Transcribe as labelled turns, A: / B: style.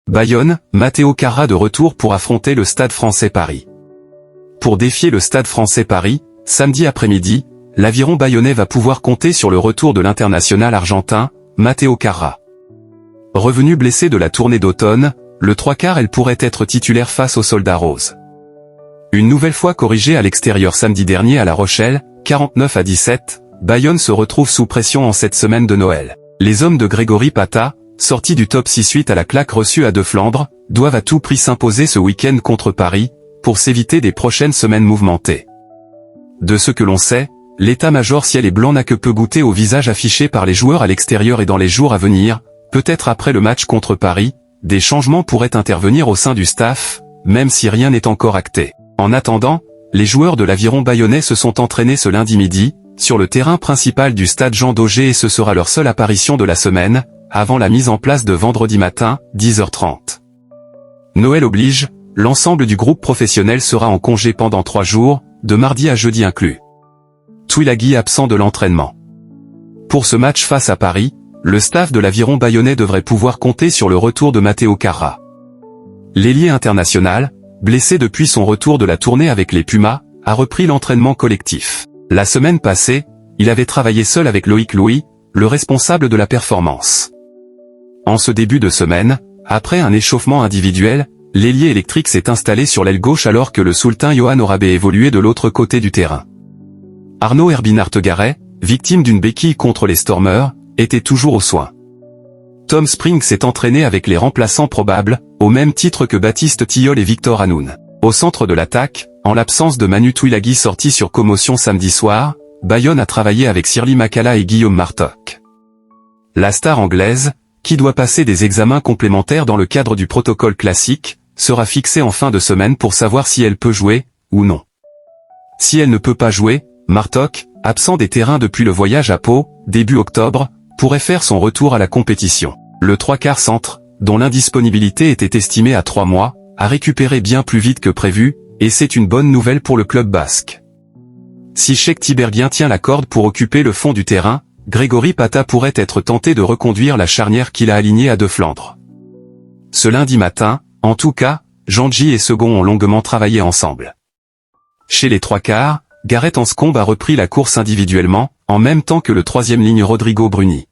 A: Bayonne, Matteo Carra de retour pour affronter le Stade français Paris. Pour défier le Stade français Paris, samedi après-midi, l'aviron bayonnais va pouvoir compter sur le retour de l'international argentin, Matteo Carra. Revenu blessé de la tournée d'automne, le 3/4 elle pourrait être titulaire face aux Soldats Roses. Une nouvelle fois corrigée à l'extérieur samedi dernier à La Rochelle, 49-17, Bayonne se retrouve sous pression en cette semaine de Noël. Les hommes de Grégory Pata, sortis du top 6 suite à la claque reçue à De Flandre, doivent à tout prix s'imposer ce week-end contre Paris, pour s'éviter des prochaines semaines mouvementées. De ce que l'on sait, l'état-major ciel et blanc n'a que peu goûté au visage affiché par les joueurs à l'extérieur et dans les jours à venir, peut-être après le match contre Paris, des changements pourraient intervenir au sein du staff, même si rien n'est encore acté. En attendant, les joueurs de l'aviron bayonnais se sont entraînés ce lundi midi, sur le terrain principal du stade Jean Daugé et ce sera leur seule apparition de la semaine, avant la mise en place de vendredi matin, 10h30. Noël oblige, l'ensemble du groupe professionnel sera en congé pendant 3 jours, de mardi à jeudi inclus. Tuilagi absent de l'entraînement. Pour ce match face à Paris, le staff de l'aviron bayonnais devrait pouvoir compter sur le retour de Matteo Carra. L'ailier international, blessé depuis son retour de la tournée avec les Pumas, a repris l'entraînement collectif. La semaine passée, il avait travaillé seul avec Loïc Louis, le responsable de la performance. En ce début de semaine, après un échauffement individuel, l'ailier électrique s'est installé sur l'aile gauche alors que le Sultan Johan Orabé évoluait de l'autre côté du terrain. Arnaud Herbinart-Garet, victime d'une béquille contre les Stormers, était toujours aux soins. Tom Spring s'est entraîné avec les remplaçants probables, au même titre que Baptiste Tillol et Victor Hanoun. Au centre de l'attaque, en l'absence de Manu Tuilagi sorti sur commotion samedi soir, Bayonne a travaillé avec Sirli Makala et Guillaume Martoc. La star anglaise, qui doit passer des examens complémentaires dans le cadre du protocole classique, sera fixée en fin de semaine pour savoir si elle peut jouer, ou non. Si elle ne peut pas jouer, Martoc, absent des terrains depuis le voyage à Pau, début octobre, pourrait faire son retour à la compétition. Le 3/4 centre, dont l'indisponibilité était estimée à 3 mois, a récupéré bien plus vite que prévu, et c'est une bonne nouvelle pour le club basque. Si Cheikh Tiberghien tient la corde pour occuper le fond du terrain, Grégory Pata pourrait être tenté de reconduire la charnière qu'il a alignée à De Flandre. Ce lundi matin, en tout cas, Jean-J et Second ont longuement travaillé ensemble. Chez les 3/4, Gareth Anscombe a repris la course individuellement, en même temps que le 3e ligne Rodrigo Bruni.